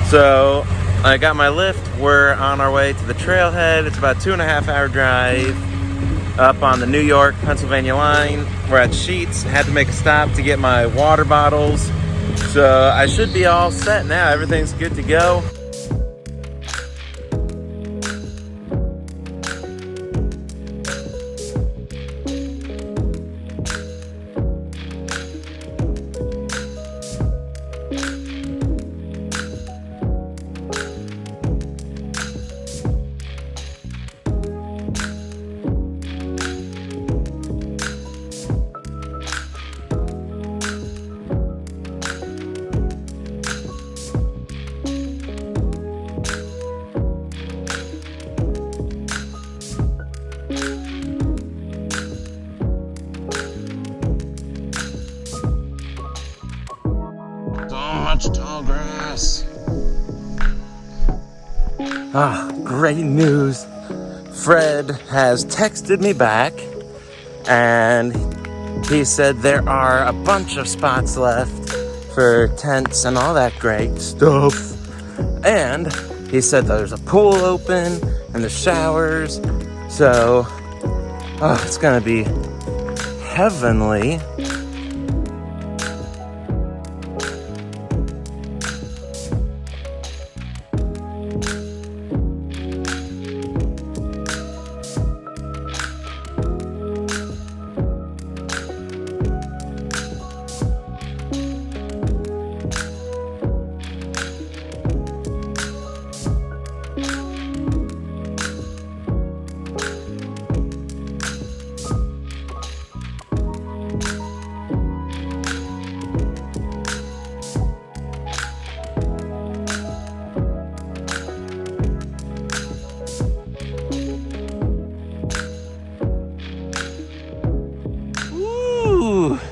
So I got my lift. We're on our way to the trailhead. It's about 2.5 hour drive up on the New York, Pennsylvania line. We're at Sheetz. Had to make a stop to get my water bottles. So I should be all set now. Everything's good to go. Much tall grass. Great news. Fred has texted me back and he said there are a bunch of spots left for tents and all that great stuff. And he said there's a pool open and the showers. So, it's gonna be heavenly.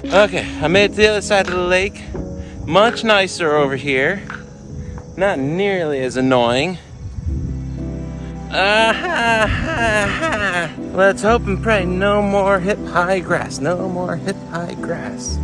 Okay, I made it to the other side of the lake. Much nicer over here. Not nearly as annoying. Let's hope and pray no more hip-high grass. No more hip-high grass.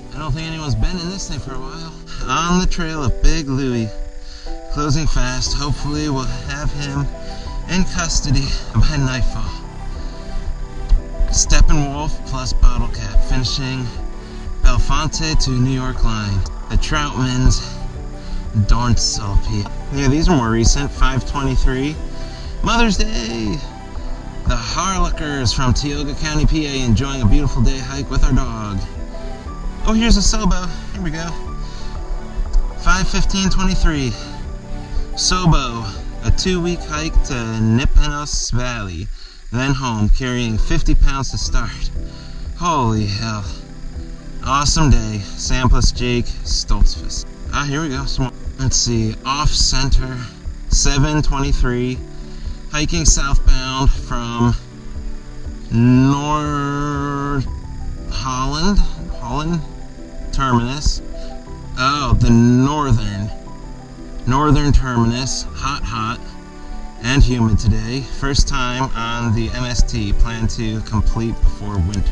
I don't think anyone's been in this thing for a while. On the trail of Big Louie, closing fast. Hopefully we'll have him in custody by nightfall. Steppenwolf plus Bottle Cap, finishing Belfonte to New York line. The Troutmans, Dornsalpe. Yeah, these are more recent, 5/23. Mother's Day. The Harlockers from Tioga County, PA, enjoying a beautiful day hike with our dog. Oh, here's a Sobo. Here we go. 5/15/23. Sobo, a 2-week hike to Nippenos Valley, then home, carrying 50 pounds to start. Holy hell. Awesome day. Sam plus Jake, Stoltzfus. Here we go. Let's see. Off center, 7/23. Hiking southbound from North Holland terminus. Oh, the northern terminus. Hot and humid today. First time on the MST. Plan to complete before winter.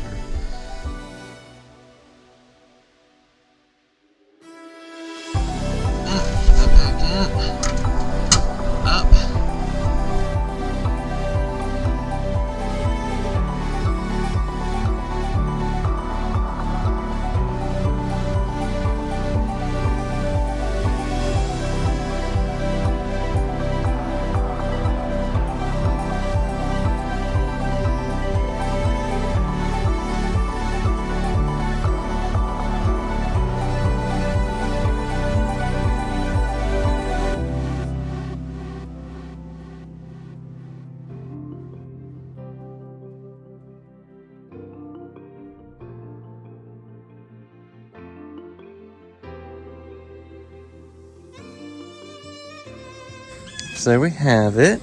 So there we have it.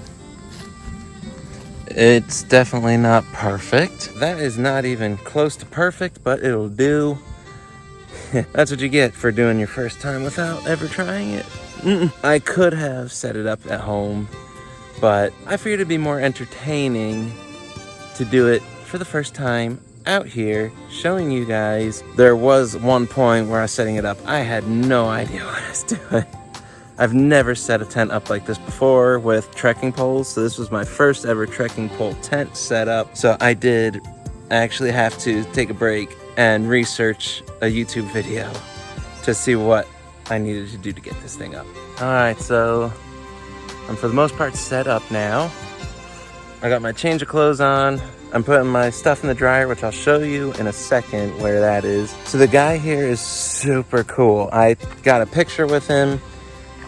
It's definitely not perfect. That is not even close to perfect, but it'll do. That's what you get for doing your first time without ever trying it. I could have set it up at home, but I figured it'd be more entertaining to do it for the first time out here, showing you guys. There was one point where I was setting it up, I had no idea what I was doing. I've never set a tent up like this before with trekking poles, so this was my first ever trekking pole tent setup. So I did actually have to take a break and research a YouTube video to see what I needed to do to get this thing up. All right, so I'm for the most part set up now. I got my change of clothes on. I'm putting my stuff in the dryer, which I'll show you in a second where that is. So the guy here is super cool. I got a picture with him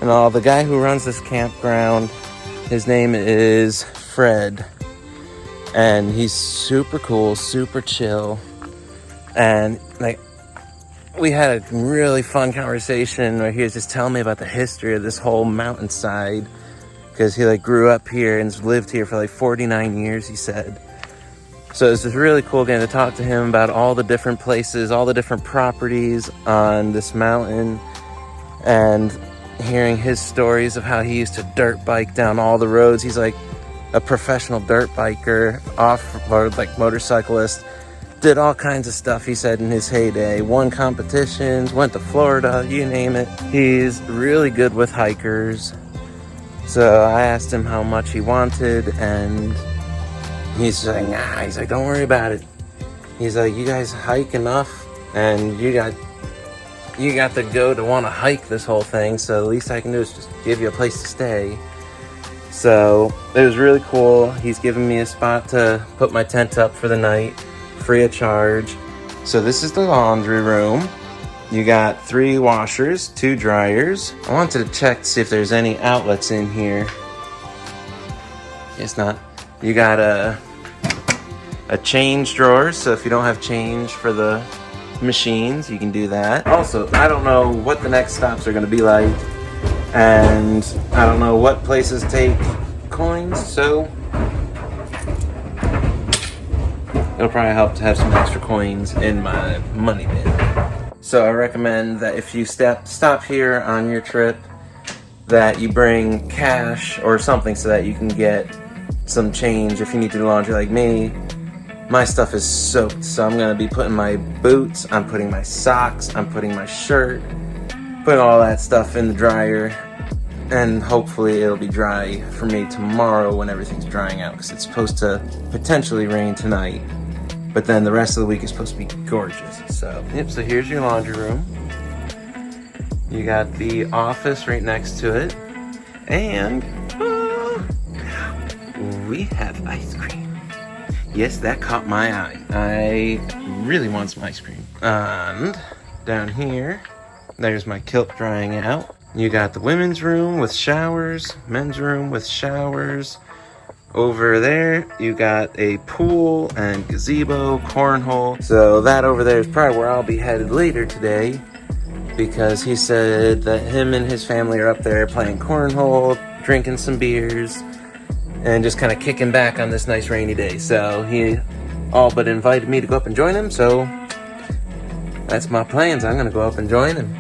and all. The guy who runs this campground, his name is Fred. And he's super cool, super chill. And like, we had a really fun conversation where he was just telling me about the history of this whole mountainside, because he like grew up here and lived here for like 49 years, he said. So it's just really cool getting to talk to him about all the different places, all the different properties on this mountain, and hearing his stories of how he used to dirt bike down all the roads. He's like a professional dirt biker, off-road like motorcyclist, did all kinds of stuff, he said, in his heyday. Won competitions, went to Florida, you name it. He's really good with hikers. So I asked him how much he wanted, and he's like, nah, he's like, don't worry about it. He's like, you guys hike enough, and you got the go to want to hike this whole thing, so the least I can do is just give you a place to stay. So it was really cool. He's given me a spot to put my tent up for the night, free of charge. So this is the laundry room. You got 3 washers, 2 dryers. I wanted to check to see if there's any outlets in here. It's not. You got a change drawer, so if you don't have change for the machines, you can do that. Also, I don't know what the next stops are gonna be like, and I don't know what places take coins, so it'll probably help to have some extra coins in my money bin. So I recommend that if you stop here on your trip, that you bring cash or something so that you can get some change if you need to do laundry like me. My stuff is soaked, so I'm gonna be putting my boots, I'm putting my socks, I'm putting my shirt, putting all that stuff in the dryer, and hopefully it'll be dry for me tomorrow when everything's drying out, because it's supposed to potentially rain tonight. But then the rest of the week is supposed to be gorgeous. So, yep, so here's your laundry room. You got the office right next to it. And we have ice cream. Yes, that caught my eye. I really want some ice cream. And down here, there's my kilt drying out. You got the women's room with showers, men's room with showers. Over there, you got a pool and gazebo, cornhole. So that over there is probably where I'll be headed later today, because he said that him and his family are up there playing cornhole, drinking some beers, and just kind of kicking back on this nice rainy day. So he all but invited me to go up and join him, so that's my plans. I'm gonna go up and join him.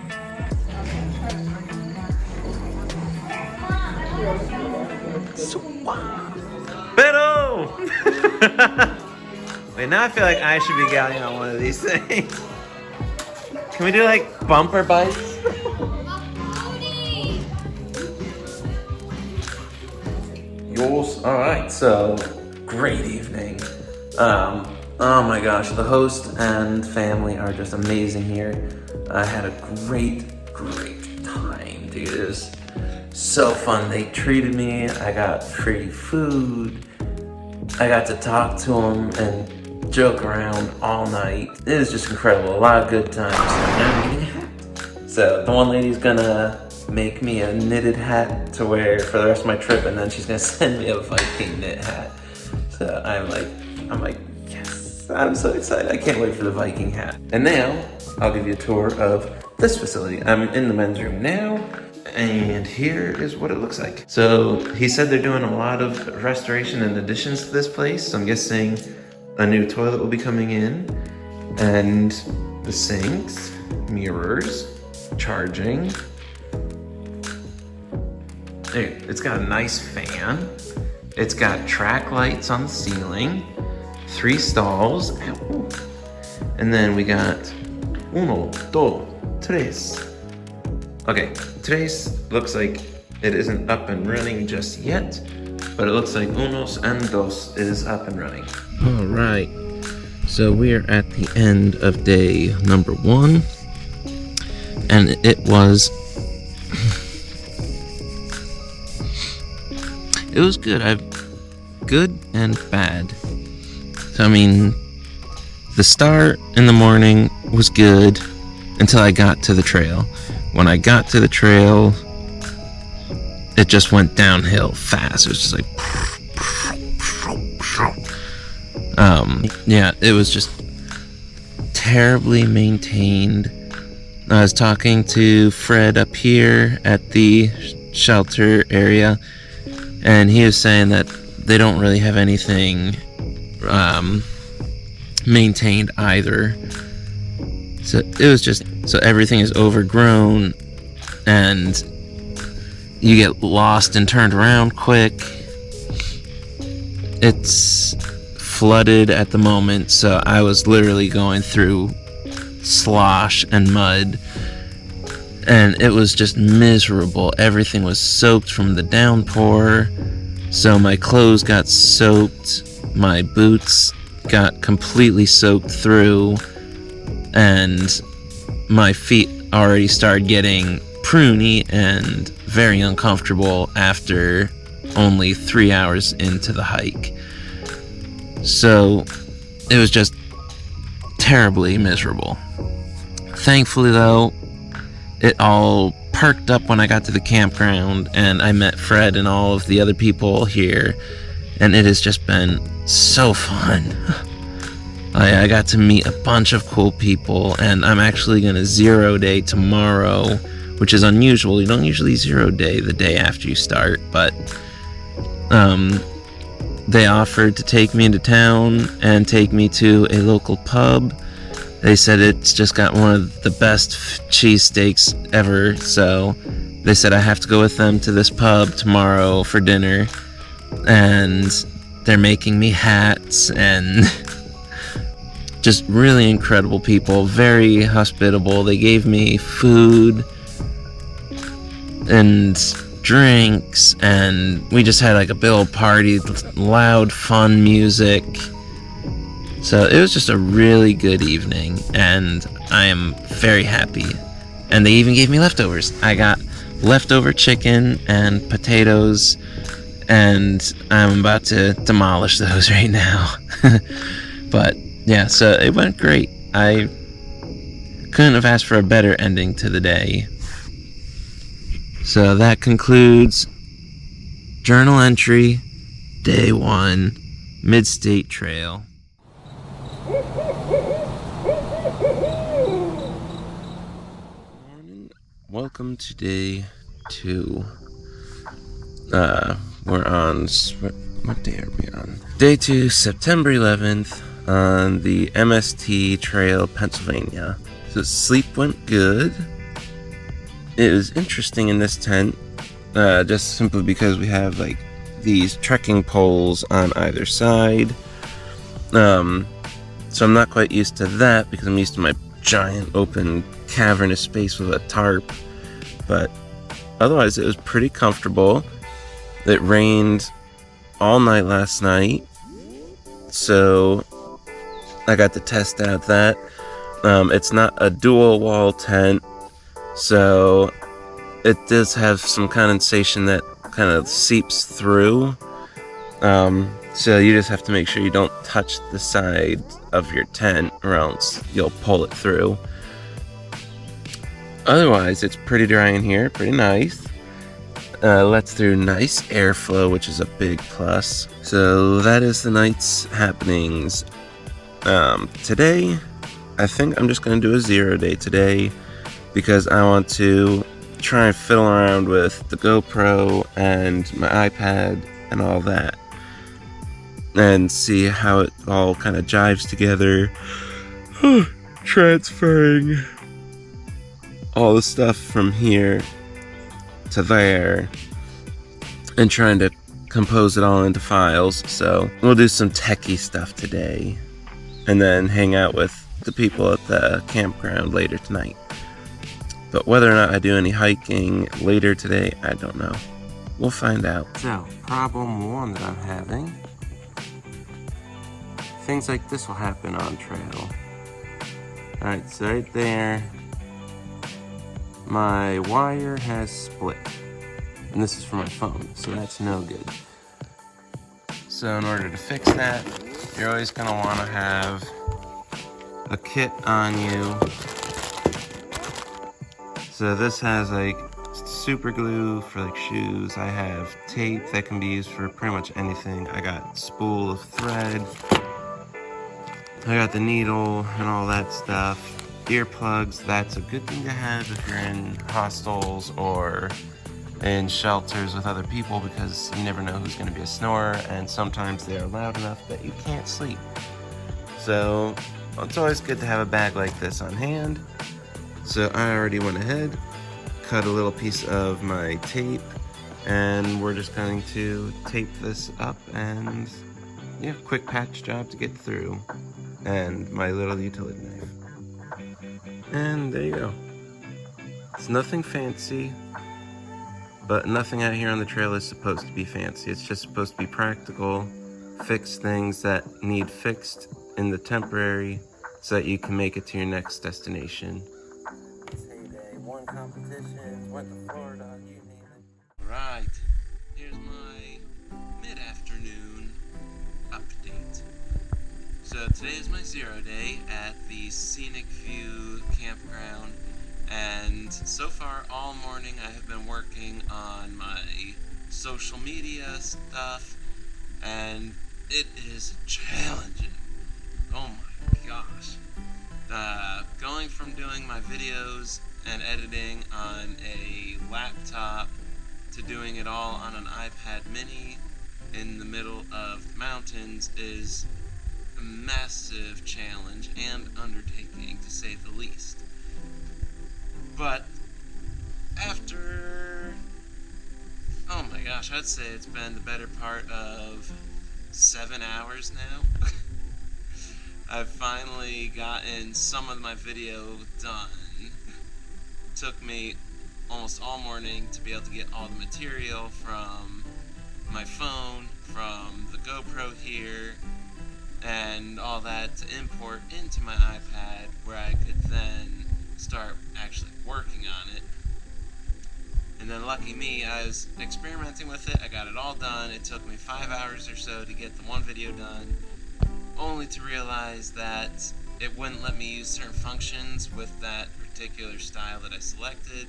Pero! Wait, now I feel like I should be getting on one of these things. Can we do like bumper bikes? Yours. Alright, so great evening. Oh my gosh, the host and family are just amazing here. I had a great time, dude. It was so fun. They treated me. I got free food. I got to talk to them and joke around all night. It was just incredible. A lot of good times. So the one lady's gonna make me a knitted hat to wear for the rest of my trip, and then she's gonna send me a Viking knit hat. So I'm like, yes, I'm so excited. I can't wait for the Viking hat. And now I'll give you a tour of this facility. I'm in the men's room now, And here is what it looks like. So he said they're doing a lot of restoration and additions to this place. So I'm guessing a new toilet will be coming in, and the sinks, mirrors, charging. There, it's got a nice fan. It's got track lights on the ceiling, 3 stalls, and then we got uno, dos, tres. Okay, tres looks like it isn't up and running just yet, but it looks like unos and dos is up and running. All right, so we are at the end of day number 1, and it was it was good. Good and bad. So I mean, the start in the morning was good until I got to the trail. When I got to the trail, it just went downhill fast. It was just like, yeah, it was just terribly maintained. I was talking to Fred up here at the shelter area, and he was saying that they don't really have anything maintained either. So it was just, so everything is overgrown and you get lost and turned around quick. It's flooded at the moment, so I was literally going through slosh and mud, and it was just miserable. Everything was soaked from the downpour, so my clothes got soaked, my boots got completely soaked through, and my feet already started getting pruny and very uncomfortable after only 3 hours into the hike. So it was just terribly miserable. Thankfully though, it all perked up when I got to the campground and I met Fred and all of the other people here, and it has just been so fun. I got to meet a bunch of cool people, and I'm actually going to 0 day tomorrow, which is unusual. You don't usually 0 day the day after you start, but they offered to take me into town and take me to a local pub. They said it's just got one of the best cheesesteaks ever, so they said I have to go with them to this pub tomorrow for dinner, and they're making me hats and just really incredible people, very hospitable. They gave me food and drinks, and we just had like a big old party, loud, fun music. So it was just a really good evening, and I am very happy. And they even gave me leftovers. I got leftover chicken and potatoes, and I'm about to demolish those right now. But yeah, so it went great. I couldn't have asked for a better ending to the day. So that concludes journal entry, day 1, Mid-State Trail. Welcome to day 2. We're on, what day are we on? Day 2, September 11th, on the MST Trail, Pennsylvania. So sleep went good. It was interesting in this tent, just simply because we have like these trekking poles on either side. So I'm not quite used to that because I'm used to my giant open cavernous space with a tarp. But otherwise it was pretty comfortable. It rained all night last night, so I got to test out that. It's not a dual wall tent, so it does have some condensation that kind of seeps through. So you just have to make sure you don't touch the side of your tent or else you'll pull it through. Otherwise, it's pretty dry in here, pretty nice. Lets through nice airflow, which is a big plus. So that is the night's happenings. Today, I think I'm just going to do a 0 day today because I want to try and fiddle around with the GoPro and my iPad and all that, and see how it all kind of jives together. Transferring all the stuff from here to there and trying to compose it all into files. So we'll do some techie stuff today and then hang out with the people at the campground later tonight. But whether or not I do any hiking later today, I don't know. We'll find out. So, problem one that I'm having. Things like this will happen on trail. Alright, so right there, my wire has split. And this is for my phone, so that's no good. So in order to fix that, you're always going to want to have a kit on you. So this has like super glue for like shoes. I have tape that can be used for pretty much anything. I got spool of thread. I got the needle and all that stuff. Earplugs, that's a good thing to have if you're in hostels or in shelters with other people, because you never know who's going to be a snorer, and sometimes they are loud enough that you can't sleep. So it's always good to have a bag like this on hand. So I already went ahead, cut a little piece of my tape, and we're just going to tape this up, and yeah, quick patch job to get through. And my little utility knife. And there you go. It's nothing fancy, but nothing out here on the trail is supposed to be fancy. It's just supposed to be practical, fix things that need fixed in the temporary so that you can make it to your next destination. It's heyday, one competition, went to Florida, you name it. Right, here's my mid-afternoon update. So today is my 0 day at the Scenic View Campground, and so far all morning I have been working on my social media stuff, and it is challenging. Oh my gosh. Going from doing my videos and editing on a laptop to doing it all on an iPad mini in the middle of the mountains is a massive challenge and undertaking, to say the least. But after, oh my gosh, I'd say it's been the better part of 7 hours now. I've finally gotten some of my video done. Took me almost all morning to be able to get all the material from my phone, from the GoPro here, and all that to import into my iPad, where I could then start actually working on it. And then lucky me, I was experimenting with it, I got it all done. It took me 5 hours or so to get the one video done, only to realize that it wouldn't let me use certain functions with that particular style that I selected.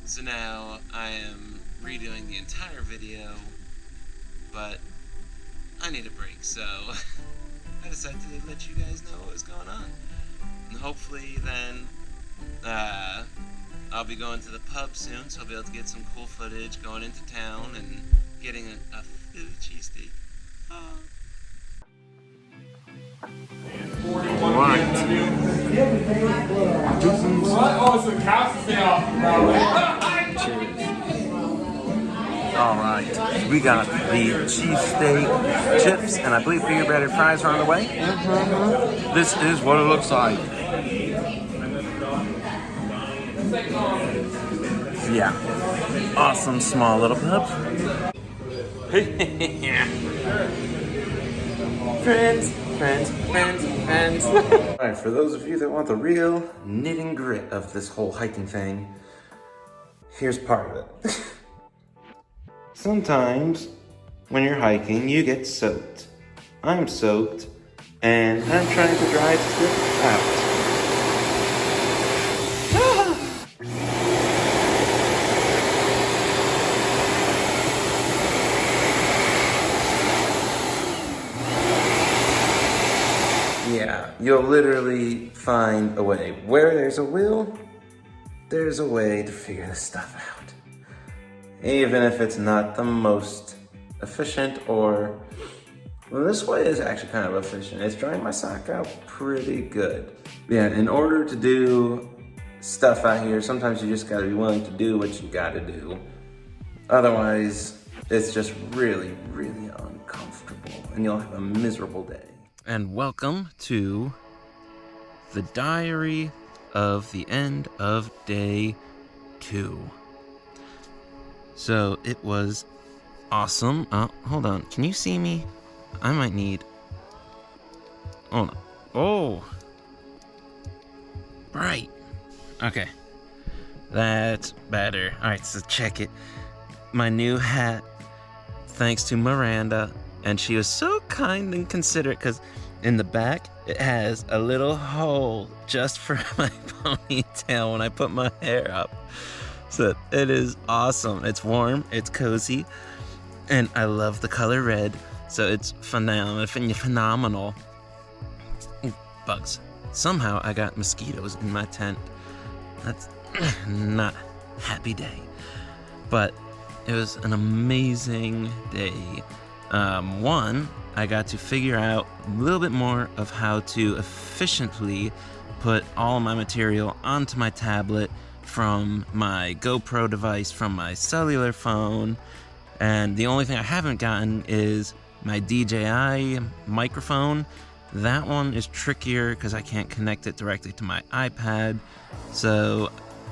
So now I am redoing the entire video, but I need a break, so I decided to let you guys know what was going on. And hopefully then I'll be going to the pub soon, so I'll be able to get some cool footage going into town and getting a Philly cheesesteak. Oh. Alright, we got the cheesesteak, chips, and I believe peanut butter fries are on the way. Mm-hmm. This is what it looks like. Yeah, awesome small little pub. Friends. Alright, for those of you that want the real knit and grit of this whole hiking thing, here's part of it. Sometimes when you're hiking, you get soaked. I'm soaked, and I'm trying to dry this out. Yeah, you'll literally find a way. Where there's a will, there's a way to figure this stuff out. Even if it's not the most efficient or... Well, this way is actually kind of efficient. It's drying my sock out pretty good. Yeah, in order to do stuff out here, sometimes you just gotta be willing to do what you gotta do. Otherwise, it's just really, really uncomfortable and you'll have a miserable day. And welcome to the diary of the end of day 2. So it was awesome. Hold on, can you see me? I might need... Oh, no. Oh! Right. Okay. That's better. Alright, so check it. My new hat, thanks to Miranda, and she was so kind and considerate, because in the back, it has a little hole just for my ponytail when I put my hair up. So it is awesome. It's warm, it's cozy, and I love the color red. So it's phenomenal. Ooh, bugs. Somehow I got mosquitoes in my tent. That's not a happy day. But it was an amazing day. One, I got to figure out a little bit more of how to efficiently put all of my material onto my tablet from my GoPro device, from my cellular phone. And the only thing I haven't gotten is my DJI microphone. That one is trickier because I can't connect it directly to my iPad. So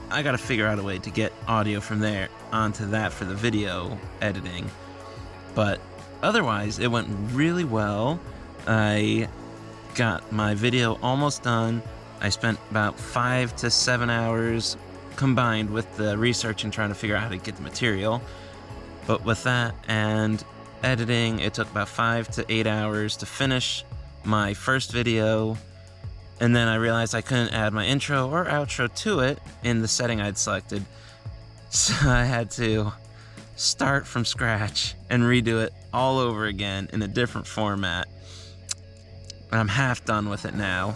I gotta figure out a way to get audio from there onto that for the video editing. But otherwise, it went really well. I got my video almost done. I spent about 5 to 7 hours combined with the research and trying to figure out how to get the material. But with that and editing, it took about 5 to 8 hours to finish my first video, and then I realized I couldn't add my intro or outro to it in the setting I'd selected, so I had to start from scratch and redo it all over again in a different format. I'm half done with it now.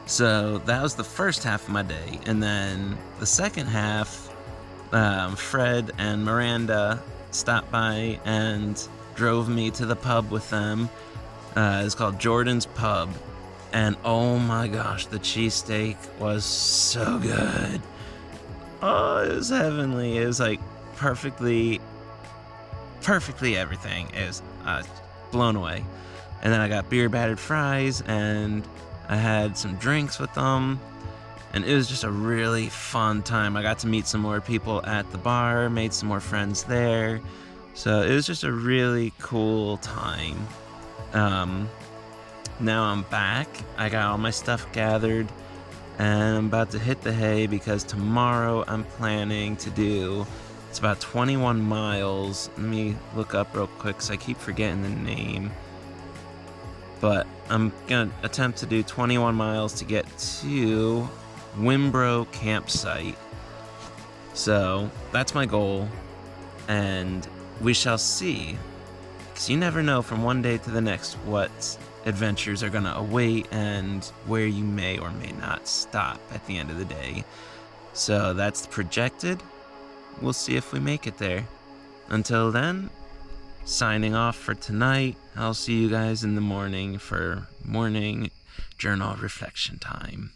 So that was the first half of my day, and then the second half, Fred and Miranda stopped by and drove me to the pub with them. It's called Jordan's Pub, and oh my gosh, the cheesesteak was so good. Oh, it was heavenly. It was like perfectly everything. It was blown away. And then I got beer battered fries, and I had some drinks with them, and it was just a really fun time. I got to meet some more people at the bar, made some more friends there. So it was just a really cool time. Now I'm back. I got all my stuff gathered, and I'm about to hit the hay because tomorrow I'm planning to do, it's about 21 miles. Let me look up real quick because I keep forgetting the name. But I'm gonna attempt to do 21 miles to get to Wimbro campsite. So that's my goal, and we shall see, because you never know from one day to the next what adventures are gonna await and where you may or may not stop at the end of the day. So that's projected. We'll see if we make it there. Until then, signing off for tonight. I'll see you guys in the morning for morning journal reflection time.